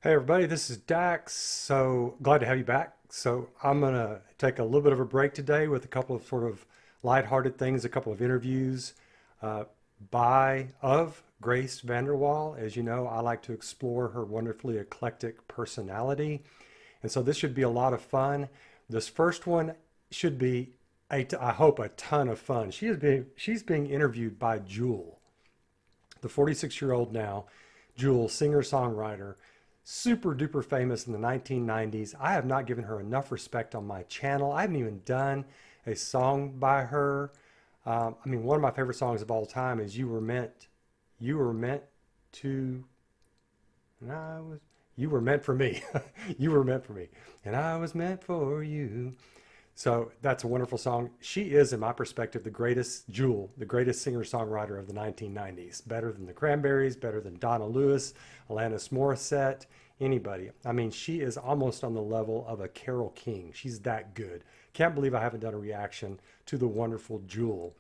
Hey everybody, this is Dax. So glad to have you back. So I'm gonna take a little bit of a break today with a couple of sort of lighthearted things, a couple of interviews uh, by of Grace Vanderwaal. As you know, I like to explore her wonderfully eclectic personality, and so this should be a lot of fun. This first one should be, I hope, a ton of fun. She's being interviewed by Jewel, the 46-year-old now, Jewel, singer-songwriter, super duper famous in the 1990s. I have not given her enough respect on my channel. I haven't even done a song by her. One of my favorite songs of all time is You Were Meant to, and I was, You Were Meant for Me. You were meant for me, and I was meant for you. So that's a wonderful song. She is, in my perspective, the greatest Jewel, the greatest singer-songwriter of the 1990s. Better than the Cranberries, better than Donna Lewis, Alanis Morissette, anybody. I mean, she is almost on the level of a Carole King. She's that good. Can't believe I haven't done a reaction to the wonderful Jewel.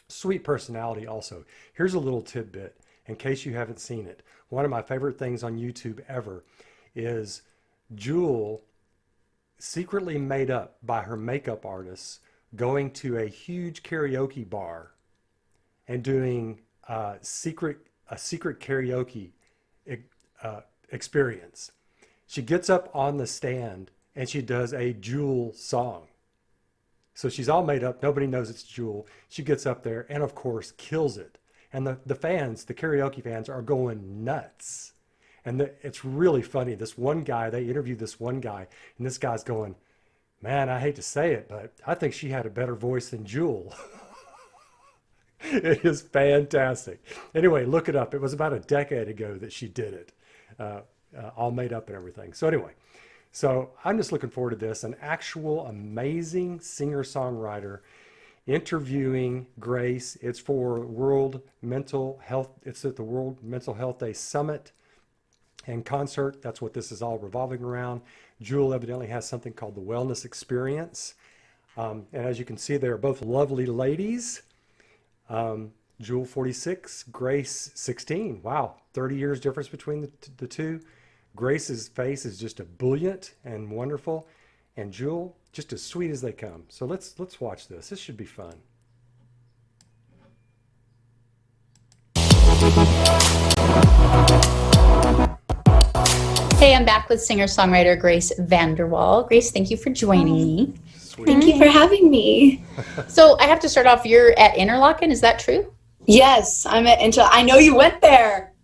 Sweet personality also. Here's a little tidbit in case you haven't seen it. One of my favorite things on YouTube ever is Jewel secretly made up by her makeup artists going to a huge karaoke bar and doing a secret karaoke experience. She gets up on the stand and she does a Jewel song. So she's all made up. Nobody knows it's Jewel. She gets up there and, of course, kills it. And the fans, the karaoke fans, are going nuts. And it's really funny. They interviewed this one guy, and this guy's going, man, I hate to say it, but I think she had a better voice than Jewel. It is fantastic. Anyway, look it up. It was about a decade ago that she did it, uh, all made up and everything. So I'm just looking forward to this. An actual amazing singer-songwriter interviewing Grace. It's for World Mental Health. It's at the World Mental Health Day Summit and concert. That's what this is all revolving around. Jewel evidently has something called the Wellness Experience. And as you can see, they are both lovely ladies. Jewel 46, Grace 16. Wow, 30 years difference between the two. Grace's face is just ebullient and wonderful, and Jewel just as sweet as they come. So let's watch this. This should be fun. Hey, I'm back with singer-songwriter Grace Vanderwaal. Grace, thank you for joining me. Sweet. Thank you for having me. So I have to start off, you're at Interlochen, is that true? Yes, I'm at Intel. I know you went there.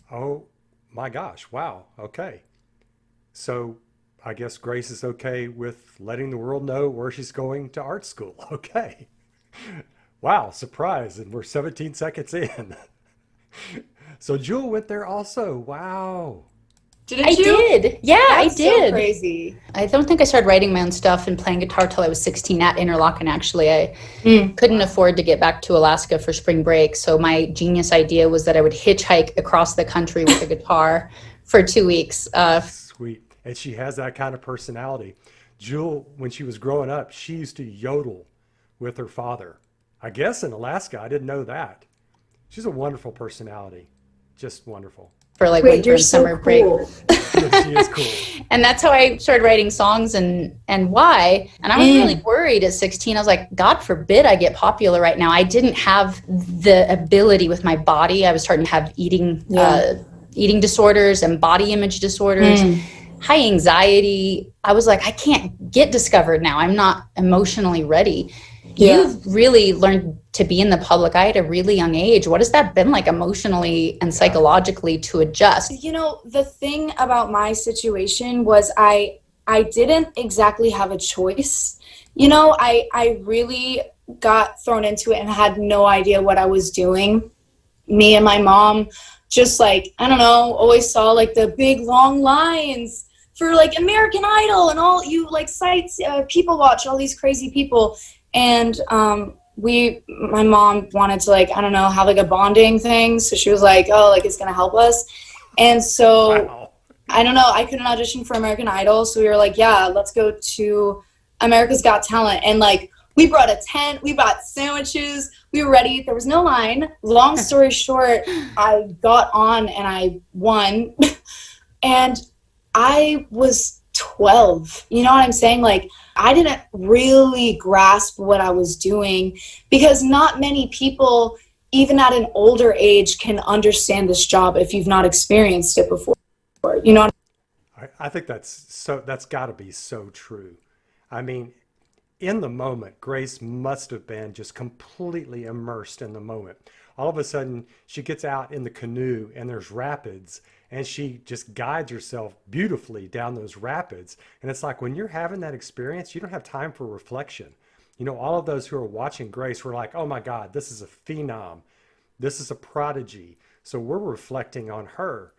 Oh my gosh. Wow. Okay. So I guess Grace is okay with letting the world know where she's going to art school. Okay. Wow. Surprise. And we're 17 seconds in. So Jewel went there also. Wow. Didn't I you? did. Yeah, I That's so did. crazy. I don't think I started writing my own stuff and playing guitar till I was 16 at Interlochen, actually. I couldn't afford to get back to Alaska for spring break, so my genius idea was that I would hitchhike across the country with a guitar for 2 weeks. Sweet. And she has that kind of personality. Jewel, when she was growing up, she used to yodel with her father. I guess in Alaska. I didn't know that. She's a wonderful personality. Just wonderful. For like Wait, winter you're and so summer break. cool. Yeah, she is cool. And that's how I started writing songs and why. And I was really worried at 16. I was like, God forbid I get popular right now. I didn't have the ability with my body. I was starting to have eating disorders and body image disorders, high anxiety. I was like, I can't get discovered now. I'm not emotionally ready. Yeah. You've really learned to be in the public eye at a really young age. What has that been like emotionally and psychologically to adjust? You know, the thing about my situation was I didn't exactly have a choice. You know, I really got thrown into it and had no idea what I was doing. Me and my mom just like, I don't know, always saw like the big long lines for like American Idol and all you like sites, people watch all these crazy people. And my mom wanted to like, I don't know, have like a bonding thing. So she was like, oh, like it's going to help us. And so Wow. I don't know, I couldn't audition for American Idol. So we were like, yeah, let's go to America's Got Talent. And like, we brought a tent, we brought sandwiches, we were ready. There was no line. Long story short, I got on and I won. And I was 12. You know what I'm saying? Like, I didn't really grasp what I was doing because not many people, even at an older age, can understand this job if you've not experienced it before. You know, I think that's got to be so true. I mean, in the moment, Grace must have been just completely immersed in the moment. All of a sudden, she gets out in the canoe and there's rapids, and she just guides herself beautifully down those rapids. And it's like when you're having that experience, you don't have time for reflection. You know, all of those who are watching Grace were like, oh my God, this is a phenom. This is a prodigy. So we're reflecting on her.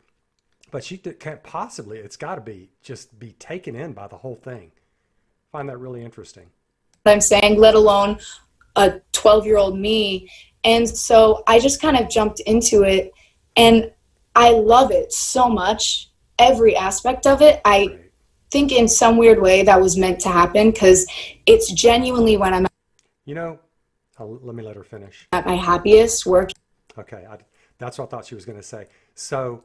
But she can't possibly, it's got to be just be taken in by the whole thing. I find that really interesting. what I'm saying, let alone a 12-year-old me. And so I just kind of jumped into it, and I love it so much, every aspect of it. I think in some weird way that was meant to happen because it's genuinely when I'm You know, let me let her finish. at my happiest working. Okay, that's what I thought she was going to say. So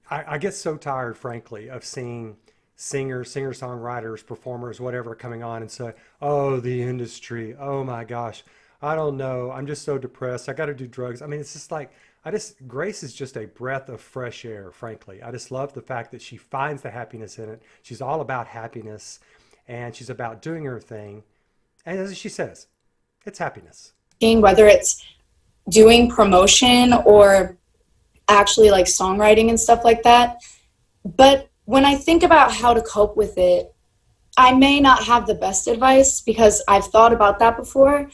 I get so tired, frankly, of seeing singers, singer-songwriters, performers, whatever, coming on and say, oh, the industry, oh my gosh, I don't know, I'm just so depressed, I got to do drugs. I mean, it's just like, Grace is just a breath of fresh air, frankly. I just love the fact that she finds the happiness in it. She's all about happiness, and she's about doing her thing. And as she says, it's happiness. Whether it's doing promotion or actually like songwriting and stuff like that. But when I think about how to cope with it, I may not have the best advice because I've thought about that before.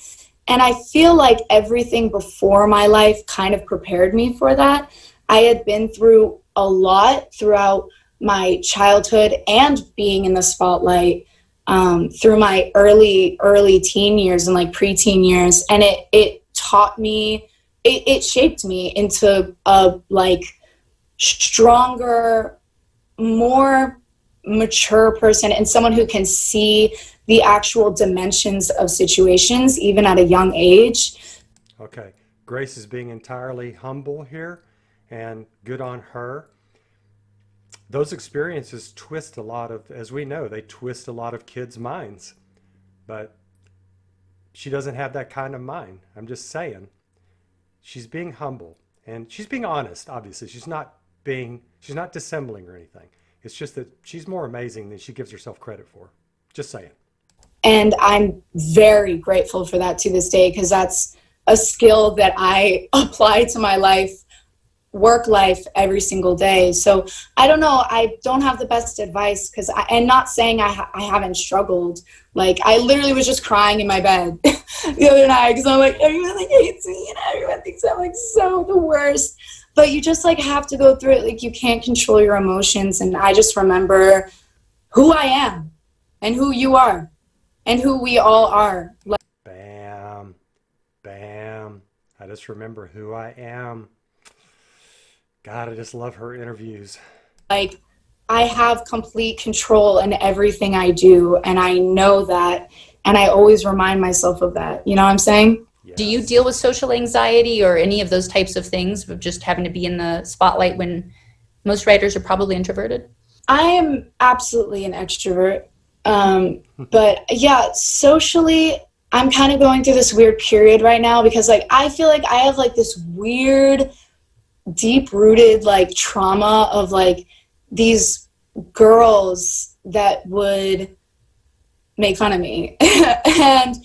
And I feel like everything before my life kind of prepared me for that. I had been through a lot throughout my childhood and being in the spotlight through my early teen years and like preteen years. And it taught me, it shaped me into a like stronger, more mature person and someone who can see the actual dimensions of situations even at a young age. Okay, Grace is being entirely humble here, and good on her. Those experiences twist a lot of, as we know, they twist a lot of kids' minds. But she doesn't have that kind of mind. I'm just saying. She's being humble, and she's being honest, obviously. She's not dissembling or anything. It's just that she's more amazing than she gives herself credit for. Just saying. And I'm very grateful for that to this day because that's a skill that I apply to my life, work life every single day. So I don't know. I don't have the best advice because and not saying I haven't struggled. Like I literally was just crying in my bed the other night because I'm like, everyone like hates me and everyone thinks I'm like so the worst. But you just like have to go through it. Like you can't control your emotions. And I just remember who I am and who you are and who we all are. Like, bam, bam. I just remember who I am. God, I just love her interviews. like I have complete control in everything I do. And I know that. And I always remind myself of that. You know what I'm saying? Do you deal with social anxiety or any of those types of things of just having to be in the spotlight when most writers are probably introverted? I am absolutely an extrovert. But yeah, socially, I'm kind of going through this weird period right now because like I feel like I have like this weird, deep-rooted like trauma of like these girls that would make fun of me. And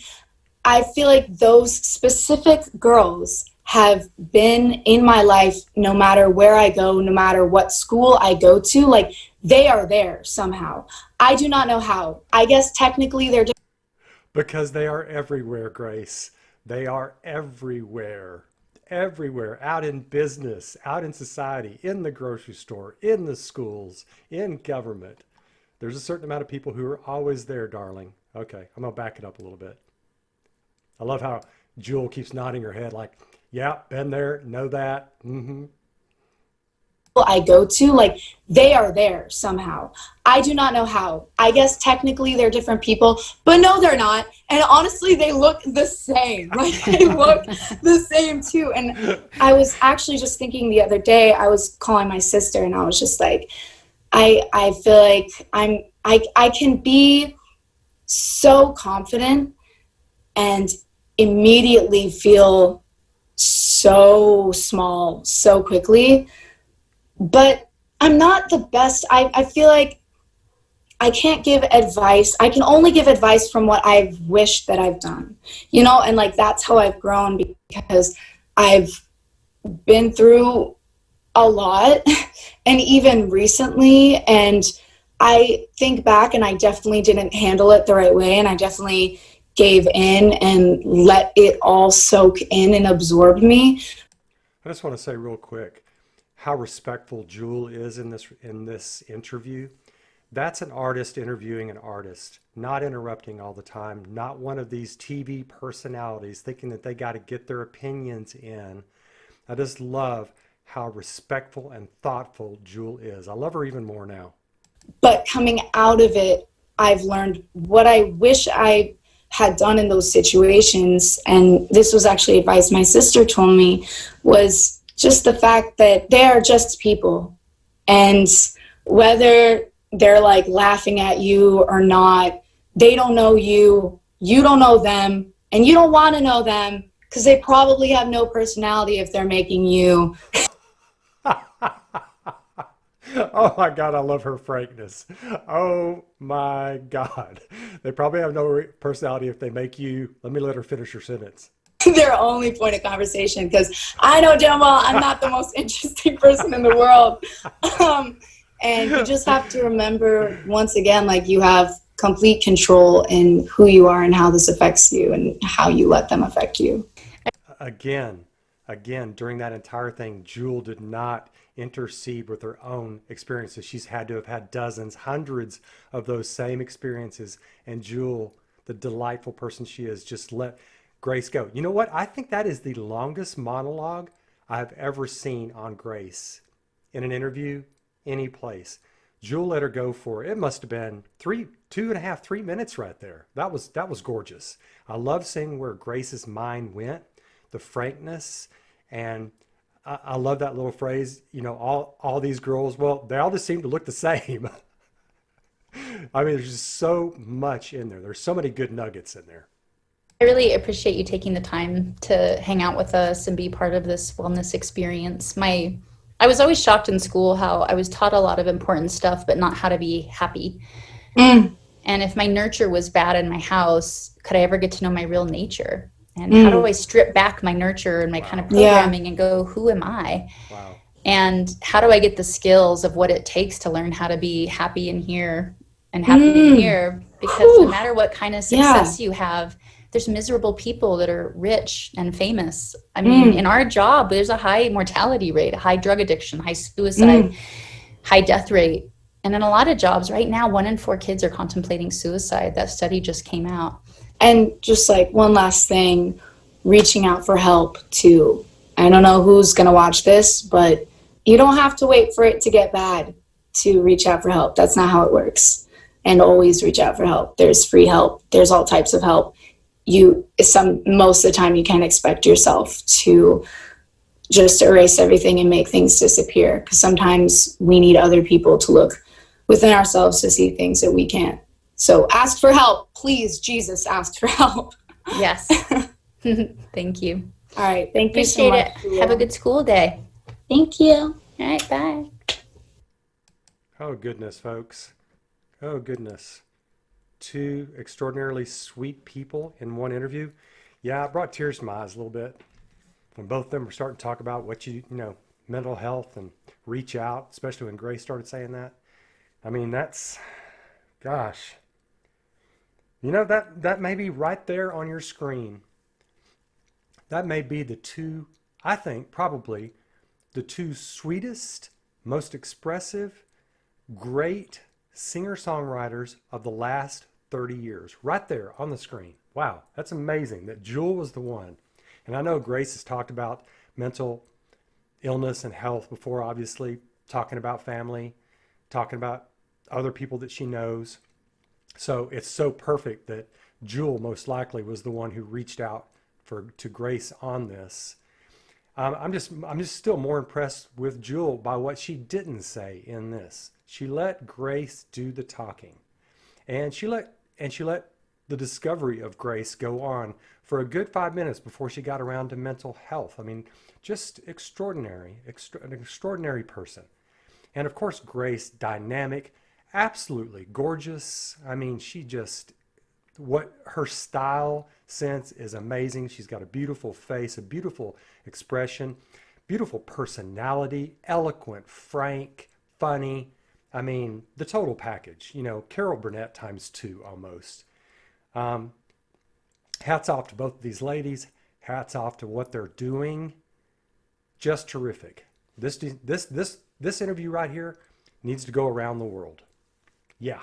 I feel like those specific girls have been in my life no matter where I go, no matter what school I go to, like they are there somehow. I do not know how. I guess technically they're just Because they are everywhere, Grace. They are everywhere. Everywhere. Out in business, out in society, in the grocery store, in the schools, in government. There's a certain amount of people who are always there, darling. Okay, I'm going to back it up a little bit. I love how Jewel keeps nodding her head like, yeah, been there, know that. Mm-hmm. I go to, like they are there somehow. I do not know how. I guess technically they're different people, but no, they're not. And honestly, they look the same. Like they look the same too. And I was actually just thinking the other day, I was calling my sister and I was just like, I feel like I can be so confident and immediately feel so small so quickly, but I'm not the best. I feel like I can't give advice. I can only give advice from what I've wished that I've done, and like that's how I've grown, because I've been through a lot and even recently, and I think back and I definitely didn't handle it the right way, and I definitely gave in and let it all soak in and absorb me. I just want to say real quick how respectful Jewel is in this interview. That's an artist interviewing an artist, not interrupting all the time, not one of these TV personalities thinking that they got to get their opinions in. I just love how respectful and thoughtful Jewel is. I love her even more now. But coming out of it, I've learned what I wish I had done in those situations. And this was actually advice my sister told me, was just the fact that they are just people. And whether they're like laughing at you or not, they don't know you, you don't know them, and you don't want to know them, because they probably have no personality if they're making you. Oh my God, I love her frankness. Oh my God. They probably have no personality if they make you. Let her finish her sentence. Their only point of conversation, because I know damn well I'm not the most interesting person in the world. And you just have to remember, once again, like you have complete control in who you are and how this affects you and how you let them affect you. Again, during that entire thing, Jewel did not intercede with her own experiences. She's had to have had dozens, hundreds of those same experiences. And Jewel, the delightful person she is, just let Grace go. You know what? I think that is the longest monologue I've ever seen on Grace in an interview, any place. Jewel let her go for it must have been 2.5, 3 minutes right there. That was gorgeous. I love seeing where Grace's mind went, the frankness, and I love that little phrase, all these girls, well, they all just seem to look the same. I mean, there's just so much in there. There's so many good nuggets in there. I really appreciate you taking the time to hang out with us and be part of this wellness experience. I was always shocked in school how I was taught a lot of important stuff, but not how to be happy. Mm, And if my nurture was bad in my house, could I ever get to know my real nature? And how do I strip back my nurture and my kind of yeah. programming and go, who am I? Wow. And how do I get the skills of what it takes to learn how to be happy in here and happy in here? Because no matter what kind of success you have, there's miserable people that are rich and famous. I mean, in our job, there's a high mortality rate, a high drug addiction, high suicide, high death rate. And in a lot of jobs right now, 1 in 4 kids are contemplating suicide. That study just came out. And just like one last thing, reaching out for help too. I don't know who's going to watch this, but you don't have to wait for it to get bad to reach out for help. That's not how it works. And always reach out for help. There's free help. There's all types of help. Most of the time you can't expect yourself to just erase everything and make things disappear, because sometimes we need other people to look within ourselves to see things that we can't. So ask for help, please. Jesus, ask for help. Yes. Thank you. All right. Thank you so Appreciate much. it. Have a good school day. Thank you. All right, bye. Oh, goodness, folks. Oh, goodness. 2 extraordinarily sweet people in one interview. Yeah, it brought tears to my eyes a little bit when both of them were starting to talk about what mental health and reach out, especially when Grace started saying that. I mean, gosh. That may be right there on your screen. That may be I think probably the 2 sweetest, most expressive, great singer-songwriters of the last 30 years, right there on the screen. Wow, that's amazing that Jewel was the one. And I know Grace has talked about mental illness and health before, obviously, talking about family, talking about other people that she knows. So it's so perfect that Jewel most likely was the one who reached out to Grace on this. I'm just still more impressed with Jewel by what she didn't say in this. She let Grace do the talking. And she let the discovery of Grace go on for a good 5 minutes before she got around to mental health. I mean, just extraordinary, an extraordinary person. And of course, Grace, dynamic, absolutely gorgeous. I mean, she just, what her style sense is amazing. She's got a beautiful face, a beautiful expression, beautiful personality, eloquent, frank, funny. I mean, the total package, Carol Burnett times two almost. Um, Hats off to both of these ladies. Hats off to what they're doing. Just terrific. This interview right here needs to go around the world. Yeah,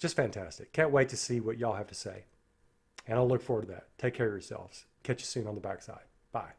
just fantastic. Can't wait to see what y'all have to say. And I'll look forward to that. Take care of yourselves. Catch you soon on the backside. Bye.